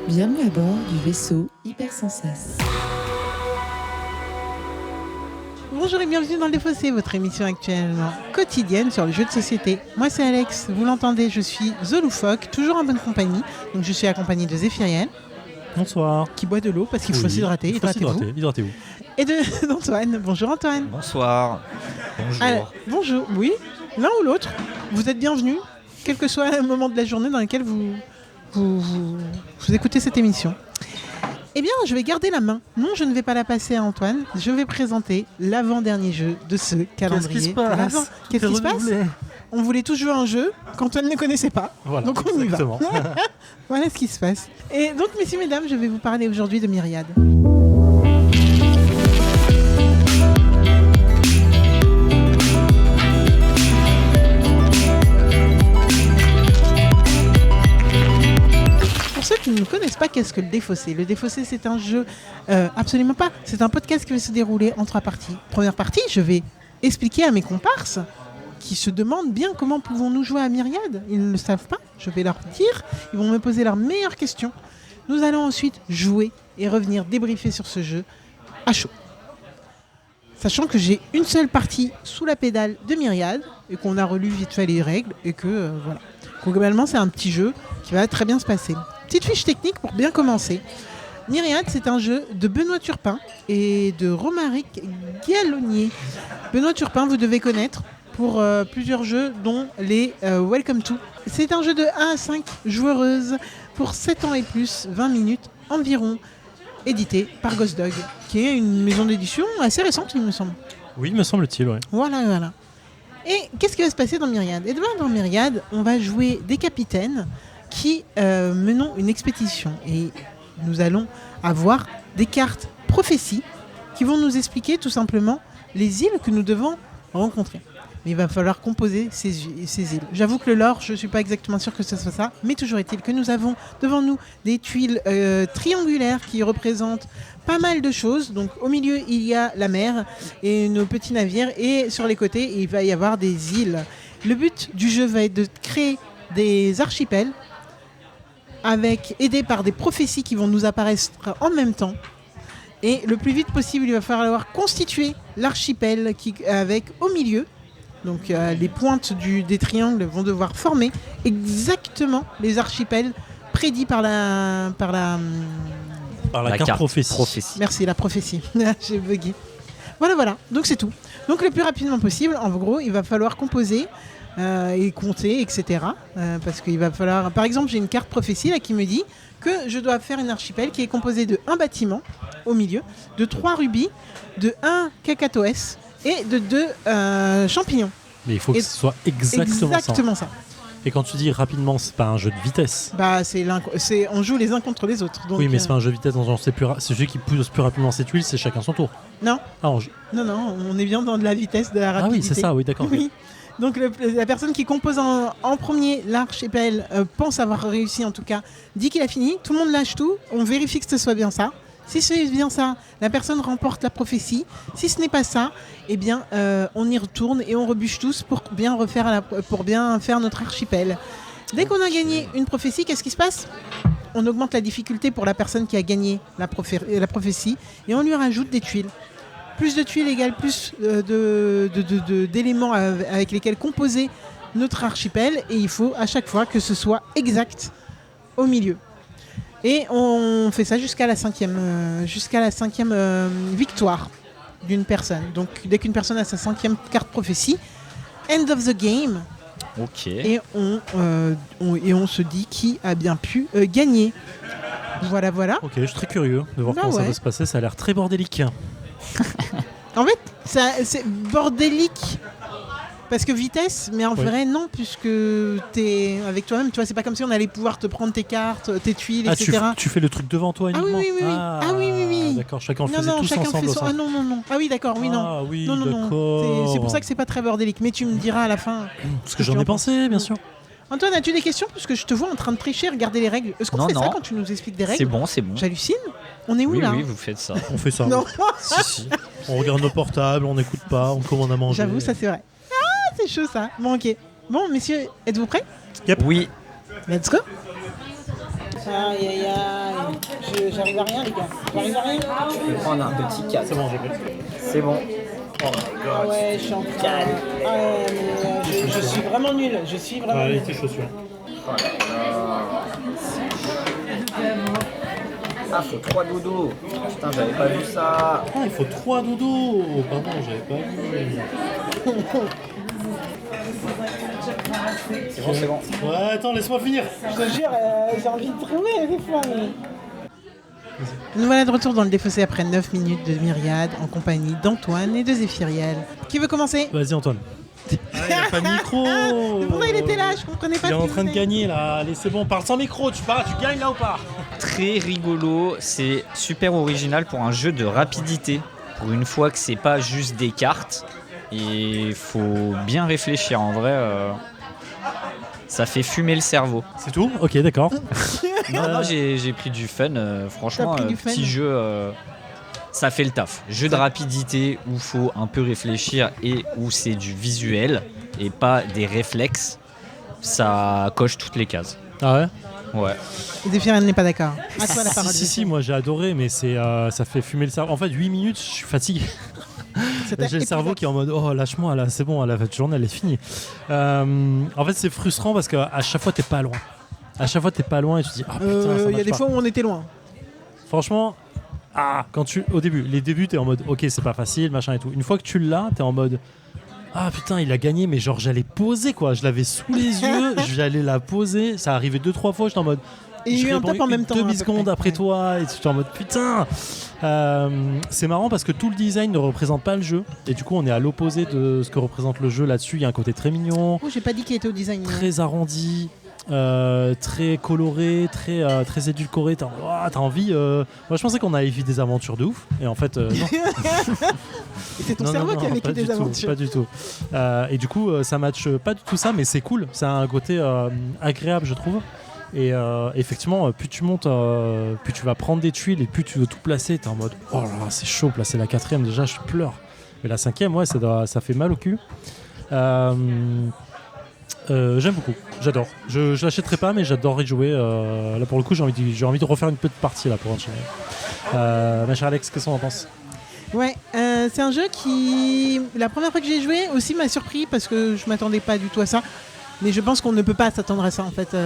Bienvenue à bord du vaisseau Hypersensas. Bonjour et bienvenue dans Le Défaussé, votre émission actuellement quotidienne sur le jeu de société. Moi c'est Alex, vous l'entendez, je suis The Loufoque, toujours en bonne compagnie. Donc je suis accompagné de Zéphiriel. Bonsoir. Qui boit de l'eau parce qu'il faut s'hydrater. Hydratez-vous. Et d'Antoine. Bonjour Antoine. Bonsoir. Bonjour. Alors, bonjour, oui, l'un ou l'autre, vous êtes bienvenus, quel que soit le moment de la journée dans lequel vous écoutez cette émission. Eh bien, je vais garder la main. Non, je ne vais pas la passer à Antoine. Je vais présenter l'avant-dernier jeu de ce calendrier. Qu'est-ce qui se passe On voulait tous jouer à un jeu qu'Antoine ne connaissait pas. Voilà, donc on exactement. y va. Voilà ce qui se passe. Et donc, messieurs, mesdames, je vais vous parler aujourd'hui de Myriade. Pour ceux qui ne connaissent pas, qu'est-ce que le Défaussé ? Le Défaussé, c'est un jeu... absolument pas. C'est un podcast qui va se dérouler en 3 parties. Première partie, je vais expliquer à mes comparses qui se demandent bien comment pouvons-nous jouer à Myriade. Ils ne le savent pas, je vais leur dire. Ils vont me poser leurs meilleures questions. Nous allons ensuite jouer et revenir débriefer sur ce jeu à chaud. Sachant que j'ai une seule partie sous la pédale de Myriade et qu'on a relu vite fait les règles et que voilà. Globalement, c'est un petit jeu qui va très bien se passer. Petite fiche technique pour bien commencer. Myriade, c'est un jeu de Benoît Turpin et de Romaric Gallonnier. Benoît Turpin, vous devez connaître pour plusieurs jeux, dont les Welcome to. C'est un jeu de 1 à 5 joueuses pour 7 ans et plus, 20 minutes environ, édité par Ghost Dog, qui est une maison d'édition assez récente, il me semble. Oui, me semble-t-il, oui. Voilà. Et qu'est-ce qui va se passer dans Myriade ? Et demain, dans Myriade, on va jouer des capitaines qui menons une expédition. Et nous allons avoir des cartes prophéties qui vont nous expliquer tout simplement les îles que nous devons rencontrer. Mais il va falloir composer ces îles. J'avoue que le lore, je ne suis pas exactement sûr que ce soit ça, mais toujours est-il que nous avons devant nous des tuiles triangulaires qui représentent pas mal de choses. Donc au milieu, il y a la mer et nos petits navires, et sur les côtés, il va y avoir des îles. Le but du jeu va être de créer des archipels aidés par des prophéties qui vont nous apparaître en même temps. Et le plus vite possible, il va falloir constituer l'archipel avec au milieu. Donc les pointes des triangles vont devoir former exactement les archipels prédits par la carte prophétie. Merci, la prophétie. J'ai bugué. Voilà. Donc c'est tout. Donc le plus rapidement possible, en gros, il va falloir composer et compter, etc. Parce qu'il va falloir... Par exemple, j'ai une carte prophétie là, qui me dit que je dois faire une archipel qui est composée de 1 bâtiment au milieu, de 3 rubis, de 1 cacatoès et de 2 champignons. Mais il faut que ce soit exactement ça. ça. Et quand tu dis rapidement, c'est pas un jeu de vitesse. Bah, on joue les uns contre les autres. Donc, oui, mais c'est pas un jeu de vitesse dans le genre, c'est celui qui pousse plus rapidement ses tuiles, c'est chacun son tour. Non. Non, On est bien dans de la vitesse, de la rapidité. Ah oui, c'est ça, oui, d'accord. Oui. Donc la personne qui compose en premier l'archipel pense avoir réussi en tout cas, dit qu'il a fini, tout le monde lâche tout, on vérifie que ce soit bien ça. Si c'est bien ça, la personne remporte la prophétie. Si ce n'est pas ça, eh bien, on y retourne et on rebûche tous pour bien faire notre archipel. Dès qu'on a gagné une prophétie, qu'est-ce qui se passe ? On augmente la difficulté pour la personne qui a gagné la prophétie et on lui rajoute des tuiles. Plus de tuiles égale plus d'éléments avec lesquels composer notre archipel, et il faut à chaque fois que ce soit exact au milieu. Et on fait ça jusqu'à la 5e victoire d'une personne. Donc dès qu'une personne a sa 5e carte prophétie, end of the game. Ok. Et on se dit qui a bien pu gagner. Voilà. Ok, je suis très curieux de voir comment ça va se passer. Ça a l'air très bordélique. En fait, c'est bordélique. Parce que vitesse, mais en vrai non, puisque t'es avec toi-même, tu vois, c'est pas comme si on allait pouvoir te prendre tes cartes, tes tuiles, etc. Tu fais le truc devant toi uniquement. Oui. D'accord, chacun le faisait tous ensemble. Non. Ah oui, d'accord, oui, non. Ah oui, non. d'accord. C'est pour ça que c'est pas très bordélique, mais tu me diras à la fin. Parce que j'en ai pensé, bien sûr. Antoine, as-tu des questions ? Parce que je te vois en train de tricher, regarder les règles. Est-ce qu'on fait ça quand tu nous expliques des règles ? C'est bon. J'hallucine. On est où là ? Oui, vous faites ça. On fait ça. Non. Si. On regarde nos portables, on n'écoute pas, on commande à manger. J'avoue, ça c'est vrai. Ah, c'est chaud ça. Bon, ok. Bon, messieurs, êtes-vous prêts ? Yep. Oui. Let's go. Aïe. J'arrive à rien, les gars. J'arrive à rien. Je vais prendre un petit 4. C'est bon, j'ai pris. C'est bon. Ah ouais, je suis en train. Ah ouais, mais je suis vraiment nul. Je suis vraiment Allez, nul. tes chaussures. Oh là là. Ah, faut 3 dodos. Putain, j'avais pas vu ça. Ah, il faut 3 dodos. Pardon, j'avais pas vu. C'est bon, c'est bon. Ouais, attends, laisse-moi finir. Je te jure, j'ai envie de trouver des fois. Mais... Nous voilà de retour dans le défaussé après 9 minutes de Myriade en compagnie d'Antoine et de Zéphiriel. Qui veut commencer? Vas-y, Antoine. Ah, il a pas de micro. Mais pourquoi il était là? Je comprenais pas. Il est ce en qu'il train de faisait. gagner là. Allez, c'est bon, parle sans micro. Tu gagnes là ou pas? Très rigolo. C'est super original pour un jeu de rapidité. Pour une fois que c'est pas juste des cartes. Et faut bien réfléchir. En vrai, ça fait fumer le cerveau. C'est tout? Ok, d'accord. Non, j'ai pris du fun. Franchement, T'as pris du fun. petit jeu, ça fait le taf. Jeu de rapidité où faut un peu réfléchir et où c'est du visuel et pas des réflexes. Ça coche toutes les cases. Ah ouais? Ouais. Zéphiriel n'est pas d'accord. À toi la parole. Si, moi j'ai adoré, mais ça fait fumer le cerveau. En fait, 8 minutes, je suis fatigué. C'était J'ai le cerveau qui est en mode oh lâche-moi là, c'est bon, la journée elle est finie. En fait, c'est frustrant parce qu'à chaque fois t'es pas loin. À chaque fois t'es pas loin et tu te dis ah putain, ça Il y a marche des pas. fois où on était loin. Franchement, les débuts t'es en mode ok, c'est pas facile, machin et tout. Une fois que tu l'as, t'es en mode ah putain, il a gagné, mais genre j'allais poser quoi, je l'avais sous les yeux, j'allais la poser, ça arrivait 2-3 fois, j'étais en mode Et je il y a eu un réponds top en même temps. une à peu demi-seconde près. après toi et tu es en mode putain. C'est marrant parce que tout le design ne représente pas le jeu et du coup on est à l'opposé de ce que représente le jeu là-dessus. Il y a un côté très mignon, Oh, j'ai pas dit qu'il était au design. très arrondi, très coloré, très édulcoré. T'as envie. Moi je pensais qu'on allait vivre des aventures de ouf et en fait non. Et c'est ton Non, cerveau non, qui a non, vécu pas des du tout, aventures. pas du tout. Et du coup, ça matche pas du tout ça, mais c'est cool. Ça a un côté agréable, je trouve. Et effectivement, plus tu montes, plus tu vas prendre des tuiles et plus tu veux tout placer. T'es en mode, oh là là, c'est chaud, placer la 4ème, déjà, je pleure. Mais la 5ème, ouais, ça fait mal au cul. J'aime beaucoup, j'adore. Je l'achèterai pas, mais j'adore y jouer. Là, pour le coup, j'ai envie de refaire une petite partie là pour enchaîner. Ma chère Alex, qu'est-ce qu'on en pense? Ouais, c'est un jeu qui, la première fois que j'ai joué aussi m'a surpris parce que je m'attendais pas du tout à ça. Mais je pense qu'on ne peut pas s'attendre à ça en fait.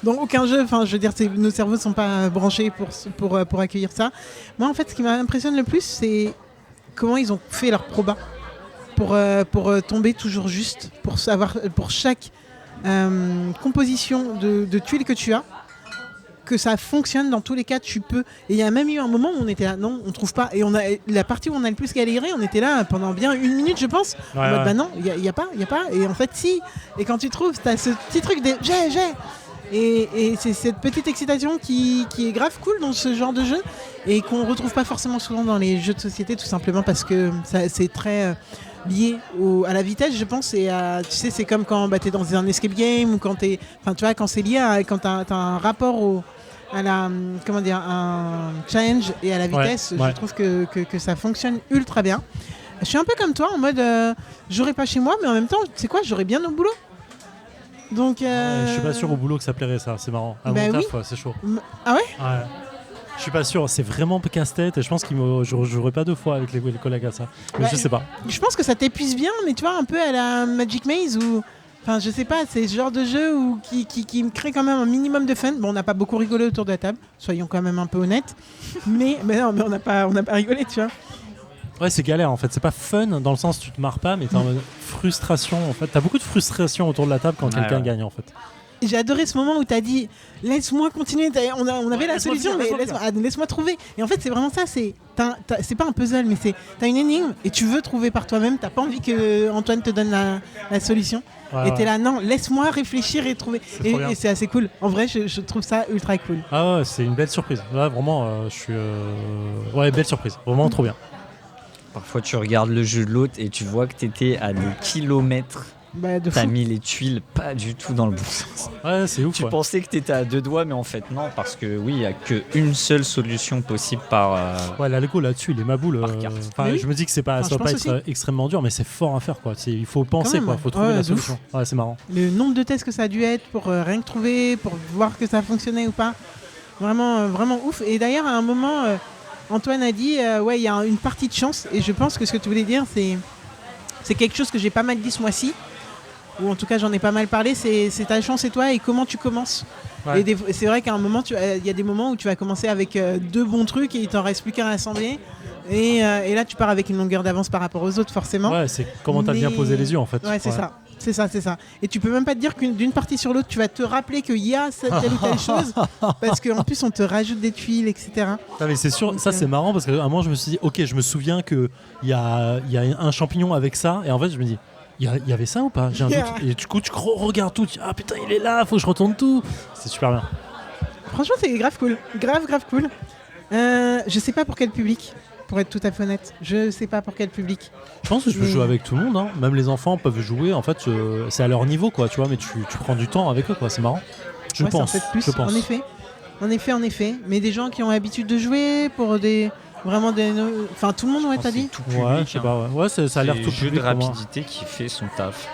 Dans aucun jeu, enfin je veux dire, nos cerveaux sont pas branchés pour accueillir ça. Moi en fait, ce qui m'impressionne le plus, c'est comment ils ont fait leur proba pour tomber toujours juste, pour savoir pour chaque composition de tuiles que tu as, que ça fonctionne dans tous les cas, tu peux. Et il y a même eu un moment où on était là, non, on trouve pas. Et la partie où on a le plus galéré, on était là pendant bien 1 minute, je pense. Ouais, En mode, ouais. bah non, il y a pas. Et en fait, si. Et quand tu trouves, t'as ce petit truc de j'ai. Et c'est cette petite excitation qui est grave cool dans ce genre de jeu et qu'on retrouve pas forcément souvent dans les jeux de société, tout simplement parce que c'est très lié à la vitesse, je pense. Et tu sais, c'est comme quand t'es dans un escape game ou quand quand c'est lié quand t'as un rapport à la, comment dire, un challenge et à la vitesse. Ouais. Je trouve que ça fonctionne ultra bien. Je suis un peu comme toi en mode j'aurais pas chez moi, mais en même temps, tu sais quoi, j'aurais bien au boulot. Donc Je suis pas sûr au boulot que ça plairait, ça, c'est marrant. À Bah mon oui. taf, ouais, c'est chaud. Ah ouais. Ouais. Je suis pas sûr, c'est vraiment casse-tête et je pense je jouerai pas 2 fois avec les collègues à ça. Mais Ouais. je sais pas. Je pense que ça t'épuise bien, mais tu vois, un peu à la Magic Maze ou. Enfin, je sais pas, c'est ce genre de jeu qui me crée quand même un minimum de fun. Bon, on n'a pas beaucoup rigolé autour de la table, soyons quand même un peu honnêtes. mais non, mais on n'a pas rigolé, tu vois. Ouais, c'est galère en fait. C'est pas fun dans le sens où tu te marres pas, mais t'es en mode frustration en fait. T'as beaucoup de frustration autour de la table quand quelqu'un ouais. gagne en fait. J'ai adoré ce moment où tu as dit laisse-moi continuer. On avait la laisse-moi solution, finir, mais laisse-moi trouver. Et en fait, c'est vraiment ça. C'est pas un puzzle, mais t'as une énigme et tu veux trouver par toi-même. T'as pas envie que Antoine te donne la solution. Ouais, Et t'es là, non, laisse-moi réfléchir et trouver. trop bien. Et c'est assez cool. En vrai, je trouve ça ultra cool. Ah ouais, c'est une belle surprise. Là, vraiment, je suis. Ouais, belle surprise. Vraiment trop bien. Parfois, tu regardes le jeu de l'autre et tu vois que t'étais à des kilomètres. Bah, de T'as fou. mis les tuiles pas du tout dans le bon sens. Ouais, c'est ouf. Tu Ouais. pensais que t'étais à 2 doigts, mais en fait non, parce que oui, il n'y a qu'une seule solution possible par. Ouais, l'algo là-dessus, il est ma boule. Par carte. Mais oui. Je me dis que ça Enfin, va je pas pense être extrêmement dur, mais c'est fort à faire quoi. Il faut penser même, quoi. ouais. Faut trouver Ouais, la de ouf. solution. Ouais, c'est marrant. Le nombre de tests que ça a dû être pour rien que trouver, pour voir que ça fonctionnait ou pas. Vraiment, vraiment ouf. Et d'ailleurs, à un moment, Antoine a dit ouais, il y a une partie de chance. Et je pense que ce que tu voulais dire, c'est quelque chose que j'ai pas mal dit ce mois-ci. Ou en tout cas, j'en ai pas mal parlé. C'est ta chance et toi, et comment tu commences. Ouais. Et c'est vrai qu'à un moment, il y a des moments où tu vas commencer avec 2 bons trucs et il t'en reste plus qu'un à assembler. Et là, tu pars avec une longueur d'avance par rapport aux autres, forcément. Ouais, c'est comment t'as bien Mais- posé les yeux en fait. Ouais, c'est ça. C'est ça. Et tu peux même pas te dire d'une partie sur l'autre, tu vas te rappeler qu'il y a cette telle ou telle chose, parce qu'en plus, on te rajoute des tuiles, etc. Non, mais c'est sûr, ça c'est marrant parce qu'à un moment je me suis dit, ok, je me souviens qu'il y a un champignon avec ça, et en fait je me dis, il y avait ça ou pas? J'ai un doute. Et du coup, tu regardes tout, tu dis, ah putain, il est là, faut que je retourne tout. C'est super bien. Franchement, c'est grave cool. Grave cool. Je sais pas pour quel public, pour être tout à fait honnête. Je sais pas pour quel public. Je pense que je peux Mais- jouer avec tout le monde, hein. Même les enfants peuvent jouer, en fait, c'est à leur niveau, quoi, tu vois, mais tu prends du temps avec eux, quoi, c'est marrant. Je Ouais, pense. c'est en fait plus, je pense. en effet. Mais des gens qui ont l'habitude de jouer pour des. Vraiment des. Enfin, tout le monde, ouais, Je t'as pense que dit. c'est tout public, Ouais, je sais hein. pas, ouais, ça a l'air C'est tout le jeu de public pour moi. rapidité qui fait son taf.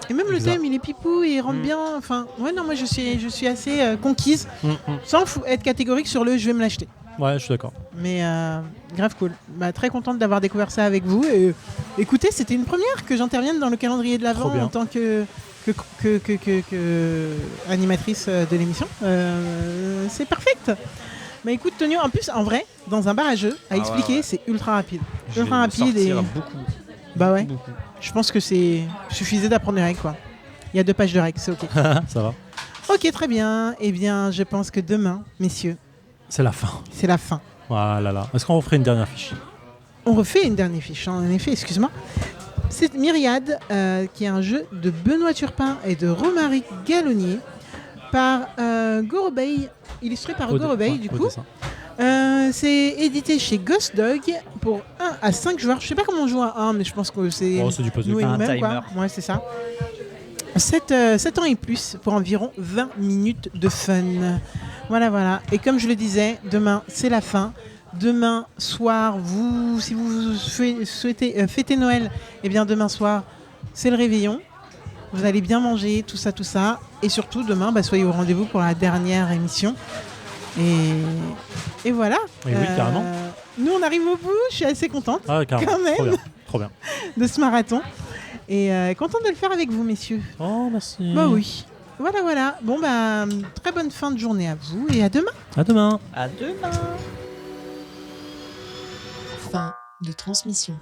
Et même le Exact. thème, il est pipou, il rentre bien. Enfin, ouais, non, moi, je suis assez conquise, Mm, mm. sans être catégorique sur le je vais me l'acheter. Ouais, je suis d'accord. Mais grave cool. Bah, très contente d'avoir découvert ça avec vous. Et, écoutez, c'était une première que j'intervienne dans le calendrier de Trop l'Avent bien. en tant que animatrice de l'émission. C'est perfect. Mais écoute, Tonio, en plus, en vrai, dans un bar à jeu, à Ah expliquer, ouais. c'est ultra rapide. Je Ultra vais rapide et. sortir beaucoup. Bah ouais, Beaucoup. je pense que c'est suffisait d'apprendre les règles, quoi. Il y a 2 pages de règles, c'est ok. Ça va. Ok, très bien. Eh bien, je pense que demain, messieurs, C'est la fin. c'est la fin. Voilà, là. Est-ce qu'on referait une dernière fiche? On refait une dernière fiche, en effet, excuse-moi. C'est Myriade, qui est un jeu de Benoît Turpin et de Romaric Gallonnier, par Gorobei, illustré par Gorobei, Ouais, du au coup. dessin. C'est édité chez Ghost Dog pour 1 à 5 joueurs. Je sais pas comment on joue à 1, mais je pense que c'est Oh, c'est du puzzle. nous et Un nous-mêmes, timer. quoi. Ouais, c'est ça. 7 ans et plus pour environ 20 minutes de fun. Voilà. Et comme je le disais, demain, c'est la fin. Demain soir, si vous souhaitez fêter Noël, eh bien demain soir, c'est le réveillon. Vous allez bien manger, tout ça. Et surtout, demain, soyez au rendez-vous pour la dernière émission. Et voilà. Et oui, carrément. Nous, on arrive au bout. Je suis assez contente Ah, carrément. Quand même. Trop bien. Trop bien. de ce marathon. Et contente de le faire avec vous, messieurs. Oh, merci. Bah oui. Voilà. Bon, très bonne fin de journée à vous et à demain. À demain. À demain. Fin de transmission.